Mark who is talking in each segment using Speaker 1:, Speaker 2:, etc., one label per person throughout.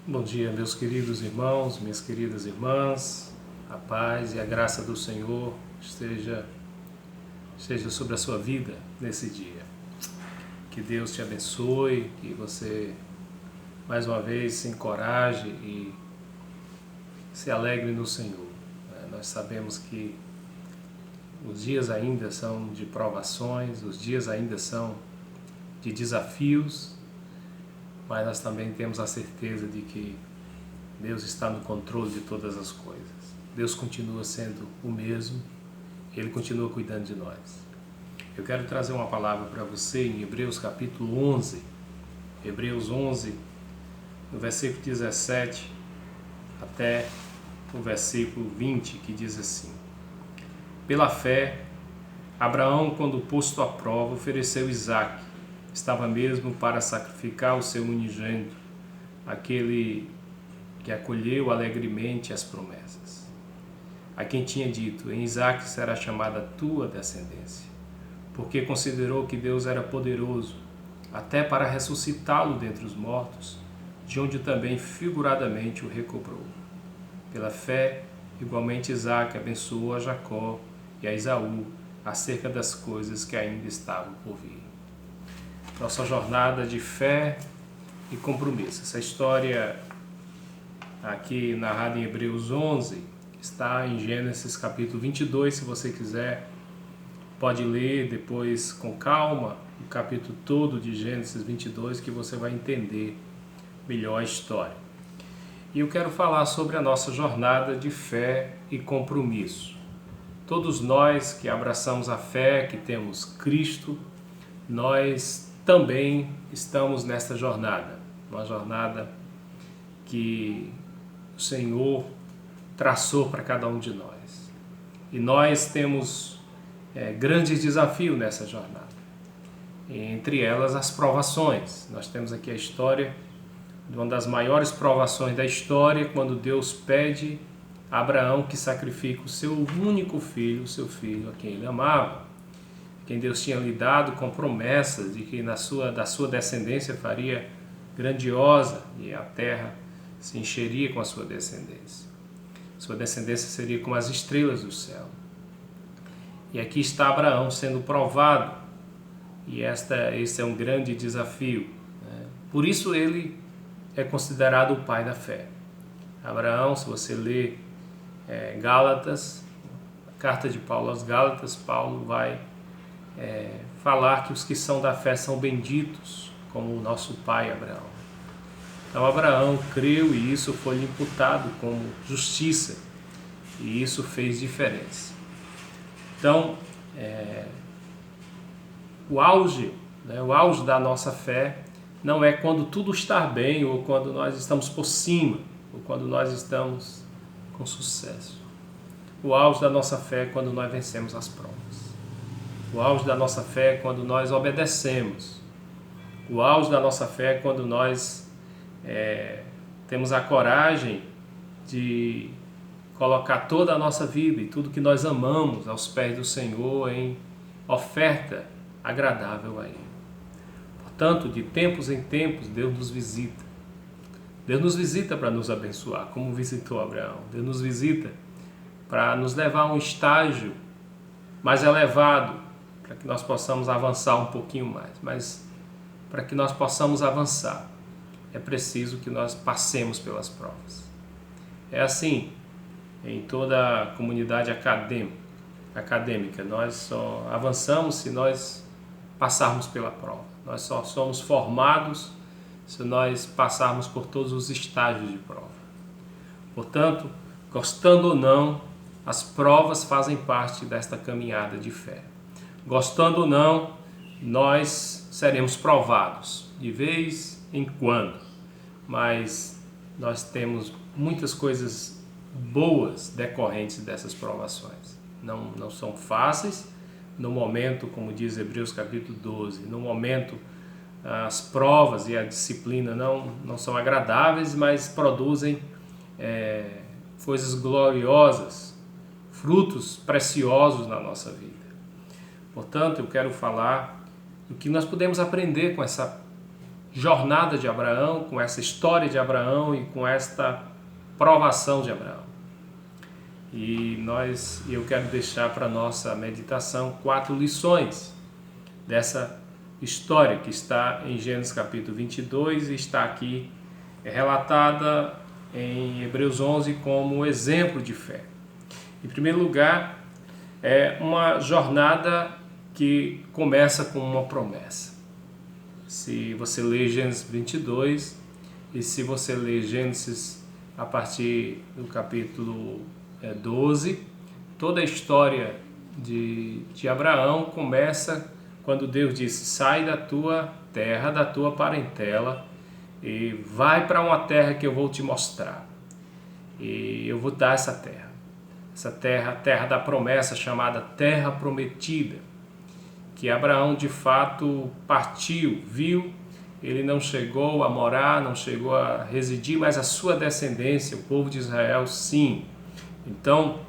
Speaker 1: Bom dia, meus queridos irmãos, minhas queridas irmãs. A paz e a graça do Senhor esteja sobre a sua vida nesse dia. Que Deus te abençoe, que você mais uma vez se encoraje e se alegre no Senhor. Nós sabemos que os dias ainda são de provações, os dias ainda são de desafios, mas nós também temos a certeza de que Deus está no controle de todas as coisas. Deus continua sendo o mesmo, Ele continua cuidando de nós. Eu quero trazer uma palavra para você em Hebreus capítulo 11, Hebreus 11, no versículo 17 até o versículo 20, que diz assim: Pela fé, Abraão, quando posto à prova, ofereceu Isaque. Estava mesmo para sacrificar o seu unigênito, aquele que acolheu alegremente as promessas. A quem tinha dito: em Isaque será chamada a tua descendência, porque considerou que Deus era poderoso, até para ressuscitá-lo dentre os mortos, de onde também figuradamente o recobrou. Pela fé, igualmente Isaque abençoou a Jacó e a Esaú acerca das coisas que ainda estavam por vir. Nossa jornada de fé e compromisso. Essa história aqui narrada em Hebreus 11 está em Gênesis capítulo 22. Se você quiser, pode ler depois com calma o capítulo todo de Gênesis 22, que você vai entender melhor a história. E eu quero falar sobre a nossa jornada de fé e compromisso. Todos nós que abraçamos a fé, que temos Cristo, nós também estamos nesta jornada, uma jornada que o Senhor traçou para cada um de nós. E nós temos grandes desafios nessa jornada. Entre elas, as provações. Nós temos aqui a história de uma das maiores provações da história, quando Deus pede a Abraão que sacrifique o seu único filho, o seu filho a quem ele amava, quem Deus tinha lhe dado com promessas de que da sua descendência faria grandiosa e a terra se encheria com a sua descendência. Sua descendência seria como as estrelas do céu. E aqui está Abraão sendo provado, e esse é um grande desafio, né? Por isso ele é considerado o pai da fé. Abraão, se você ler Gálatas, a carta de Paulo aos Gálatas, Paulo vai falar que os que são da fé são benditos, como o nosso pai Abraão. Então Abraão creu e isso foi imputado como justiça, e isso fez diferença. Então, o auge da nossa fé não é quando tudo está bem, ou quando nós estamos por cima, ou quando nós estamos com sucesso. O auge da nossa fé é quando nós vencemos as provas. O auge da nossa fé é quando nós obedecemos. O auge da nossa fé é quando nós temos a coragem de colocar toda a nossa vida e tudo que nós amamos aos pés do Senhor em oferta agradável a Ele. Portanto, de tempos em tempos, Deus nos visita. Deus nos visita para nos abençoar, como visitou Abraão. Deus nos visita para nos levar a um estágio mais elevado, para que nós possamos avançar um pouquinho mais. Mas para que nós possamos avançar, é preciso que nós passemos pelas provas. É assim em toda a comunidade acadêmica. Nós só avançamos se nós passarmos pela prova. Nós só somos formados se nós passarmos por todos os estágios de prova. Portanto, gostando ou não, as provas fazem parte desta caminhada de fé. Gostando ou não, nós seremos provados de vez em quando, mas nós temos muitas coisas boas decorrentes dessas provações. Não são fáceis no momento, como diz Hebreus capítulo 12, no momento as provas e a disciplina não são agradáveis, mas produzem coisas gloriosas, frutos preciosos na nossa vida. Portanto, eu quero falar do que nós podemos aprender com essa jornada de Abraão, com essa história de Abraão e com esta provação de Abraão. E eu quero deixar para nossa meditação 4 lições dessa história que está em Gênesis capítulo 22 e está aqui relatada em Hebreus 11 como exemplo de fé. Em primeiro lugar, é uma jornada que começa com uma promessa. Se você ler Gênesis 22 e se você ler Gênesis a partir do capítulo 12, toda a história de Abraão começa quando Deus disse: sai da tua terra, da tua parentela e vai para uma terra que eu vou te mostrar. E eu vou dar essa terra, a terra da promessa, chamada Terra Prometida, que Abraão de fato partiu, viu. Ele não chegou a morar, não chegou a residir, mas a sua descendência, o povo de Israel, sim. Então,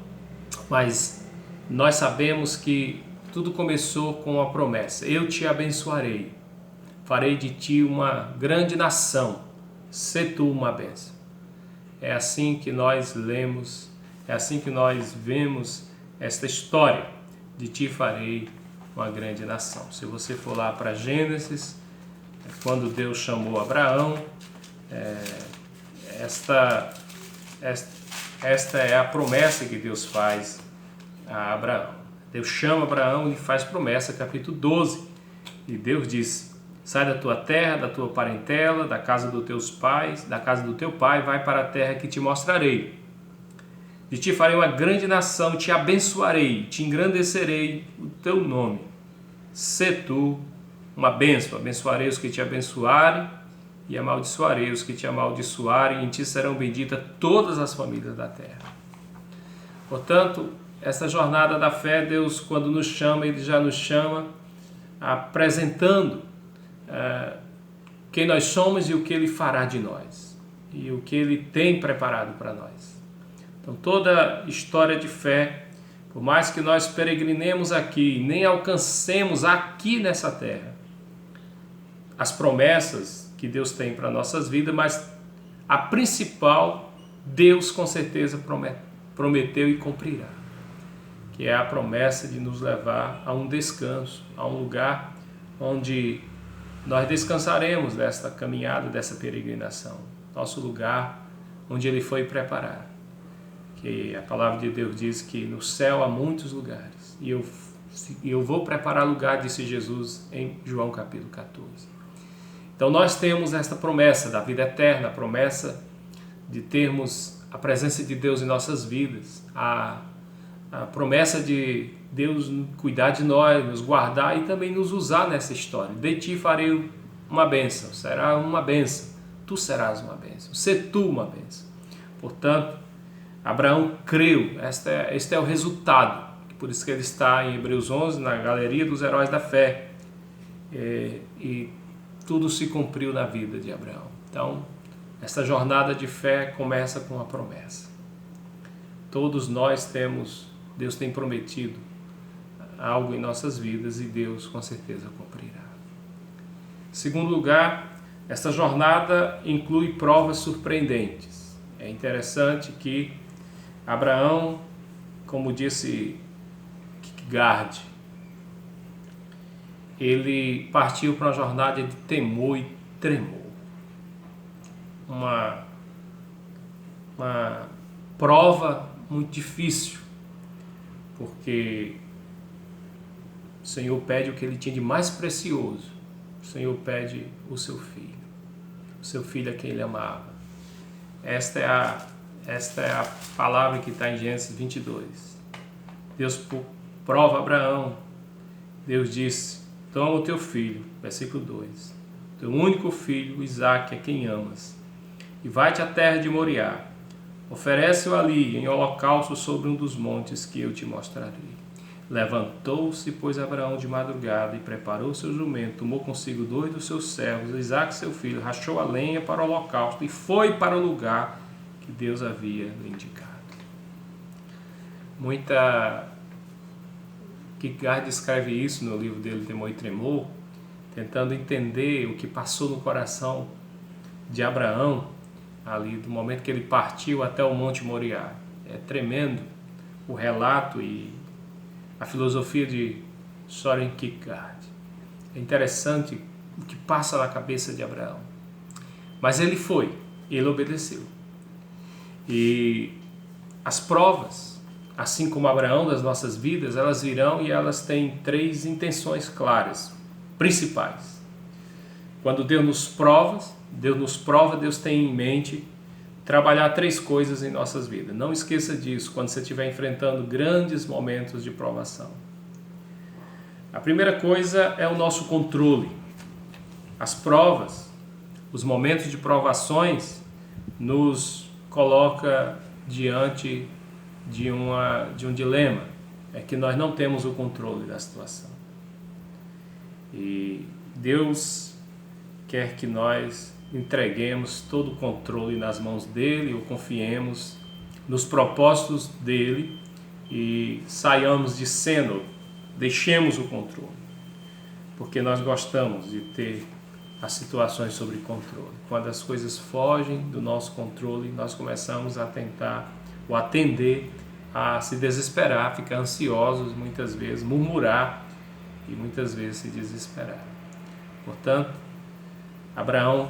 Speaker 1: mas nós sabemos que tudo começou com a promessa: eu te abençoarei, farei de ti uma grande nação, sê tu uma bênção. É assim que nós lemos, é assim que nós vemos esta história: de ti farei uma grande nação. Se você for lá para Gênesis, quando Deus chamou Abraão, esta é a promessa que Deus faz a Abraão. Deus chama Abraão e faz promessa, capítulo 12. E Deus diz: sai da tua terra, da tua parentela, da casa dos teus pais, da casa do teu pai, vai para a terra que te mostrarei. De ti farei uma grande nação, te abençoarei, te engrandecerei o teu nome. Sê tu uma bênção, abençoarei os que te abençoarem e amaldiçoarei os que te amaldiçoarem, e em ti serão benditas todas as famílias da terra. Portanto, essa jornada da fé, Deus, quando nos chama, Ele já nos chama apresentando quem nós somos e o que Ele fará de nós, e o que Ele tem preparado para nós. Então, toda história de fé, por mais que nós peregrinemos aqui, nem alcancemos aqui nessa terra as promessas que Deus tem para nossas vidas, mas a principal, Deus com certeza prometeu e cumprirá, que é a promessa de nos levar a um descanso, a um lugar onde nós descansaremos desta caminhada, dessa peregrinação, nosso lugar onde Ele foi preparar. Que a palavra de Deus diz que no céu há muitos lugares, e eu vou preparar lugar, disse Jesus em João capítulo 14. Então nós temos esta promessa da vida eterna, a promessa de termos a presença de Deus em nossas vidas, a promessa de Deus cuidar de nós, nos guardar e também nos usar nessa história. De ti farei uma bênção, será uma bênção, tu serás uma bênção, sê tu uma bênção. Portanto, Abraão creu, este é o resultado, por isso que ele está em Hebreus 11, na galeria dos heróis da fé, e tudo se cumpriu na vida de Abraão. Então, essa jornada de fé começa com a promessa. Todos nós Deus tem prometido algo em nossas vidas e Deus com certeza cumprirá. Em segundo lugar, essa jornada inclui provas surpreendentes. É interessante que Abraão, como disse Kierkegaard, ele partiu para uma jornada de temor e tremor. Uma prova muito difícil, porque o Senhor pede o que ele tinha de mais precioso. O Senhor pede o seu filho a quem ele amava. Esta é a palavra que está em Gênesis 22. Deus prova Abraão. Deus disse: toma o teu filho, versículo 2, teu único filho, Isaque, a quem amas, e vai-te à terra de Moriá. Oferece-o ali em holocausto sobre um dos montes que eu te mostrarei. Levantou-se, pois, Abraão de madrugada e preparou seu jumento, tomou consigo 2 dos seus servos, Isaque seu filho, rachou a lenha para o holocausto e foi para o lugar que Deus havia lhe indicado. Kierkegaard descreve isso no livro dele, Temor e Tremor, tentando entender o que passou no coração de Abraão, ali do momento que ele partiu até o Monte Moriá. É tremendo o relato e a filosofia de Søren Kierkegaard. É interessante o que passa na cabeça de Abraão. Mas ele foi, ele obedeceu. E as provas, assim como Abraão das nossas vidas, elas virão e elas têm 3 intenções claras, principais. Quando Deus nos prova, Deus tem em mente trabalhar 3 coisas em nossas vidas. Não esqueça disso quando você estiver enfrentando grandes momentos de provação. A primeira coisa é o nosso controle. As provas, os momentos de provações, nos coloca diante de um dilema. É que nós não temos o controle da situação. E Deus quer que nós entreguemos todo o controle nas mãos dele, ou confiemos nos propósitos dele e saiamos de cena, deixemos o controle, porque nós gostamos de ter as situações sob controle. Quando as coisas fogem do nosso controle, nós começamos a tentar ou a tender a se desesperar, ficar ansiosos, muitas vezes murmurar e muitas vezes se desesperar. Portanto, Abraão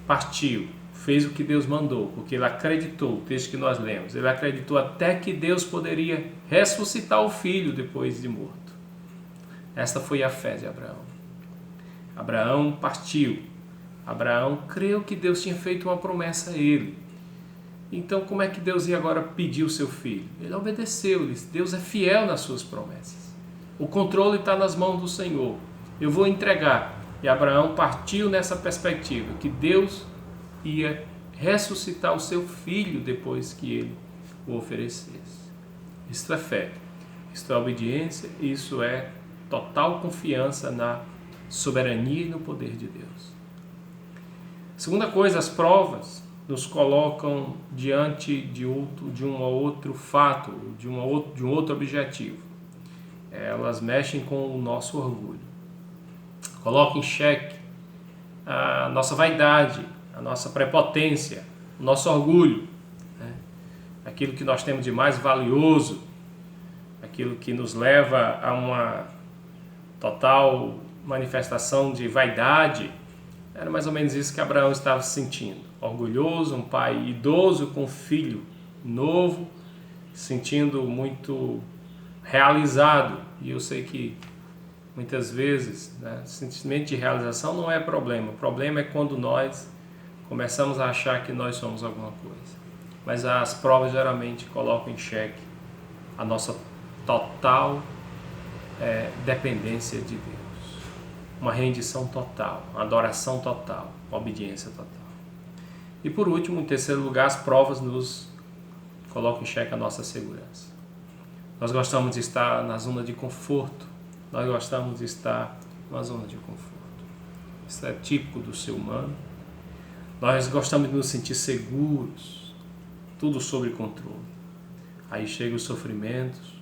Speaker 1: partiu, fez o que Deus mandou, porque ele acreditou, o texto que nós lemos, ele acreditou até que Deus poderia ressuscitar o filho depois de morto. Esta foi a fé de Abraão. Abraão partiu. Abraão creu que Deus tinha feito uma promessa a ele. Então, como é que Deus ia agora pedir o seu filho? Ele obedeceu, Deus é fiel nas suas promessas. O controle está nas mãos do Senhor. Eu vou entregar. E Abraão partiu nessa perspectiva, que Deus ia ressuscitar o seu filho depois que ele o oferecesse. Isto é fé, isto é obediência, isso é total confiança na soberania e no poder de Deus. Segunda coisa, as provas nos colocam diante de um outro fato, de um outro objetivo. Elas mexem com o nosso orgulho. Coloca em xeque a nossa vaidade, a nossa prepotência, o nosso orgulho, né? Aquilo que nós temos de mais valioso, aquilo que nos leva a uma total manifestação de vaidade. Era mais ou menos isso que Abraão estava sentindo. Orgulhoso, um pai idoso com um filho novo, sentindo muito realizado. E eu sei que muitas vezes, né, sentimento de realização não é problema. O problema é quando nós começamos a achar que nós somos alguma coisa. Mas as provas geralmente colocam em xeque a nossa total dependência de Deus. Uma rendição total, uma adoração total, uma obediência total. E por último, em terceiro lugar, as provas nos colocam em xeque a nossa segurança. Nós gostamos de estar na zona de conforto. Nós gostamos de estar numa zona de conforto. Isso é típico do ser humano. Nós gostamos de nos sentir seguros, tudo sob controle. Aí chegam os sofrimentos,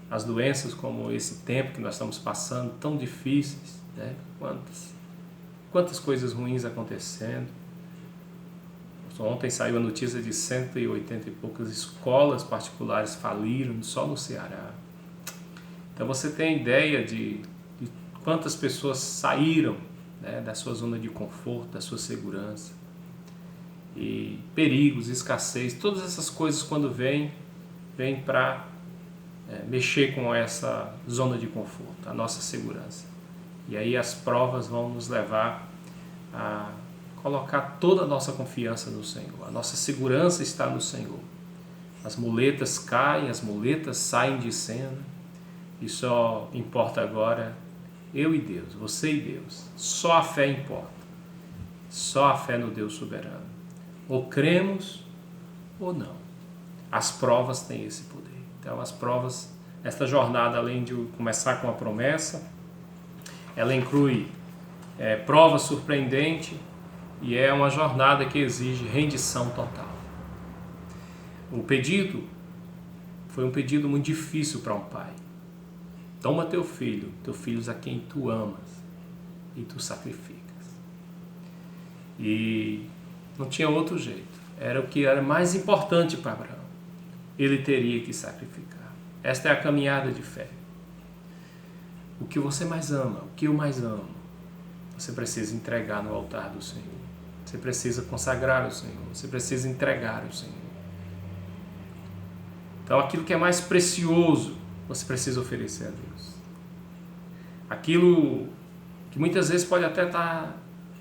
Speaker 1: as doenças como esse tempo que nós estamos passando, tão difíceis, né? Quantas coisas ruins acontecendo. Ontem saiu a notícia de 180 e poucas escolas particulares faliram só no Ceará. Então você tem a ideia de quantas pessoas saíram, né, da sua zona de conforto, da sua segurança. E perigos, escassez, todas essas coisas quando vêm para mexer com essa zona de conforto, a nossa segurança. E aí as provas vão nos levar a colocar toda a nossa confiança no Senhor. A nossa segurança está no Senhor. As muletas caem, as muletas saem de cena. E só importa agora eu e Deus, você e Deus. Só a fé importa. Só a fé no Deus soberano. Ou cremos ou não. As provas têm esse poder. Então as provas, esta jornada, além de começar com a promessa, ela inclui prova surpreendente e é uma jornada que exige rendição total. O pedido foi um pedido muito difícil para um pai. Toma teu filho a quem tu amas, e tu sacrificas. E não tinha outro jeito. Era o que era mais importante para Abraão. Ele teria que sacrificar. Esta é a caminhada de fé. O que você mais ama, o que eu mais amo, você precisa entregar no altar do Senhor. Você precisa consagrar ao Senhor. Você precisa entregar ao Senhor. Então, aquilo que é mais precioso, você precisa oferecer a Deus. Aquilo que muitas vezes pode até estar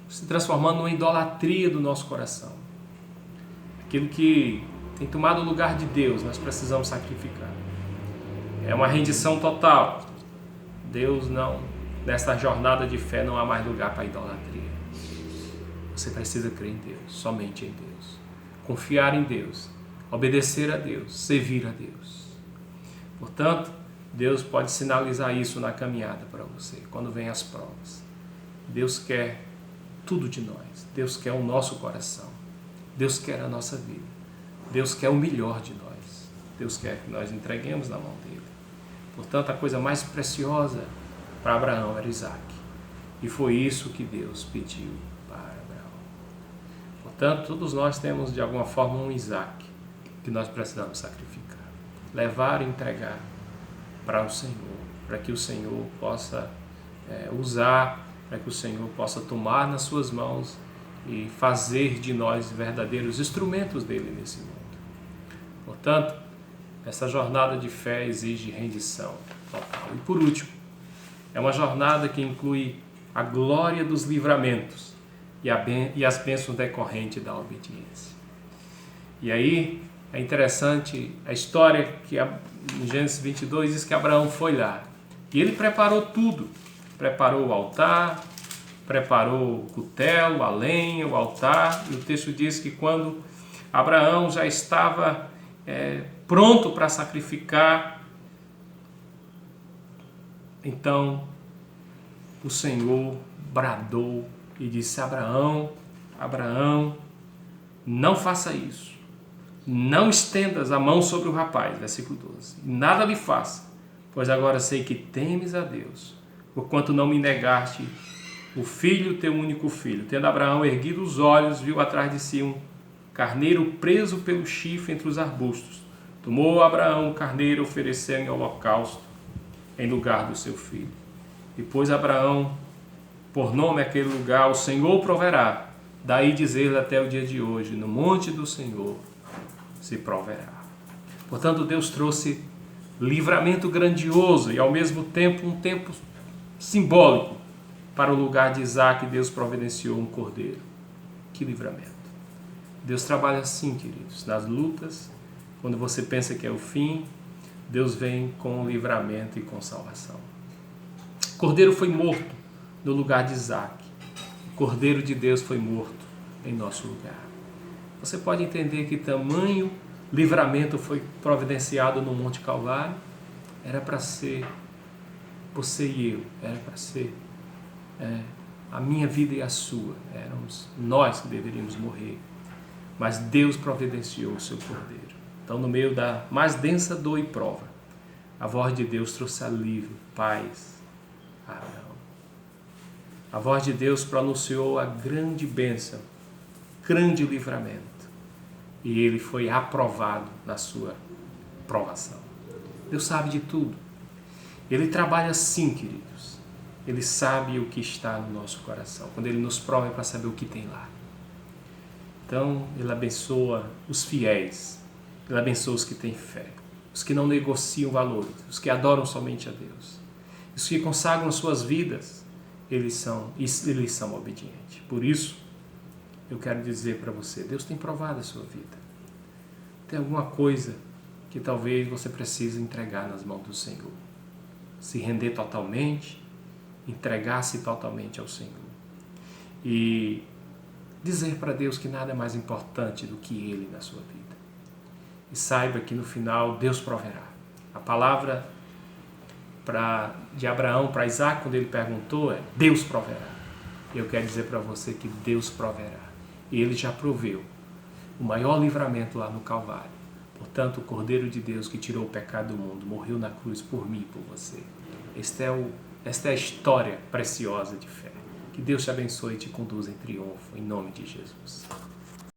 Speaker 1: se transformando numa idolatria do nosso coração. Aquilo que tem tomado o lugar de Deus, nós precisamos sacrificar. É uma rendição total. Deus não, nessa jornada de fé não há mais lugar para idolatria. Você precisa crer em Deus, somente em Deus. Confiar em Deus, obedecer a Deus, servir a Deus. Portanto, Deus pode sinalizar isso na caminhada para você, quando vem as provas. Deus quer tudo de nós. Deus quer o nosso coração. Deus quer a nossa vida. Deus quer o melhor de nós. Deus quer que nós entreguemos na mão dele. Portanto, a coisa mais preciosa para Abraão era Isaac. E foi isso que Deus pediu para Abraão. Portanto, todos nós temos de alguma forma um Isaac que nós precisamos sacrificar. Levar e entregar para o Senhor. Para que o Senhor possa usar, para que o Senhor possa tomar nas suas mãos e fazer de nós verdadeiros instrumentos dele nesse mundo. Portanto, essa jornada de fé exige rendição total. E por último, é uma jornada que inclui a glória dos livramentos e as bênçãos decorrentes da obediência. E aí é interessante a história que em Gênesis 22 diz que Abraão foi lá e ele preparou tudo. Preparou o altar, preparou o cutelo, a lenha, o altar, e o texto diz que quando Abraão já estava pronto para sacrificar, então o Senhor bradou e disse: Abraão, Abraão, não faça isso, não estendas a mão sobre o rapaz, versículo 12, nada lhe faça, pois agora sei que temes a Deus, porquanto não me negaste o filho, teu único filho. Tendo Abraão erguido os olhos, viu atrás de si um carneiro preso pelo chifre entre os arbustos. Tomou Abraão o carneiro e ofereceu em holocausto em lugar do seu filho. E pôs Abraão por nome aquele lugar: o Senhor proverá. Daí dizer-lhe até o dia de hoje: no monte do Senhor se proverá. Portanto, Deus trouxe livramento grandioso e ao mesmo tempo um tempo simbólico. Para o lugar de Isaac, Deus providenciou um cordeiro. Que livramento! Deus trabalha assim, queridos, nas lutas. Quando você pensa que é o fim, Deus vem com livramento e com salvação. O cordeiro foi morto no lugar de Isaac. O cordeiro de Deus foi morto em nosso lugar. Você pode entender que tamanho livramento foi providenciado no Monte Calvário? Era para ser você e eu, era para ser a minha vida e a sua. Éramos nós que deveríamos morrer, mas Deus providenciou o seu cordeiro. Então, no meio da mais densa dor e prova, a voz de Deus trouxe alívio, paz a Abraão. A voz de Deus pronunciou a grande bênção, grande livramento, e ele foi aprovado na sua provação. Deus sabe de tudo. Ele trabalha assim, queridos. Ele sabe o que está no nosso coração. Quando ele nos prova é para saber o que tem lá. Então, ele abençoa os fiéis. Ele abençoa os que têm fé. Os que não negociam valores. Os que adoram somente a Deus. Os que consagram suas vidas. Eles são obedientes. Por isso, eu quero dizer para você, Deus tem provado a sua vida. Tem alguma coisa que talvez você precise entregar nas mãos do Senhor. Se render totalmente, entregar-se totalmente ao Senhor. E dizer para Deus que nada é mais importante do que Ele na sua vida. E saiba que no final Deus proverá. A palavra de Abraão para Isaac, quando ele perguntou, é Deus proverá. E eu quero dizer para você que Deus proverá. E Ele já proveu o maior livramento lá no Calvário. Portanto, o Cordeiro de Deus que tirou o pecado do mundo morreu na cruz por mim e por você. Esta é a história preciosa de fé Que Deus te abençoe e te conduza em triunfo, em nome de Jesus.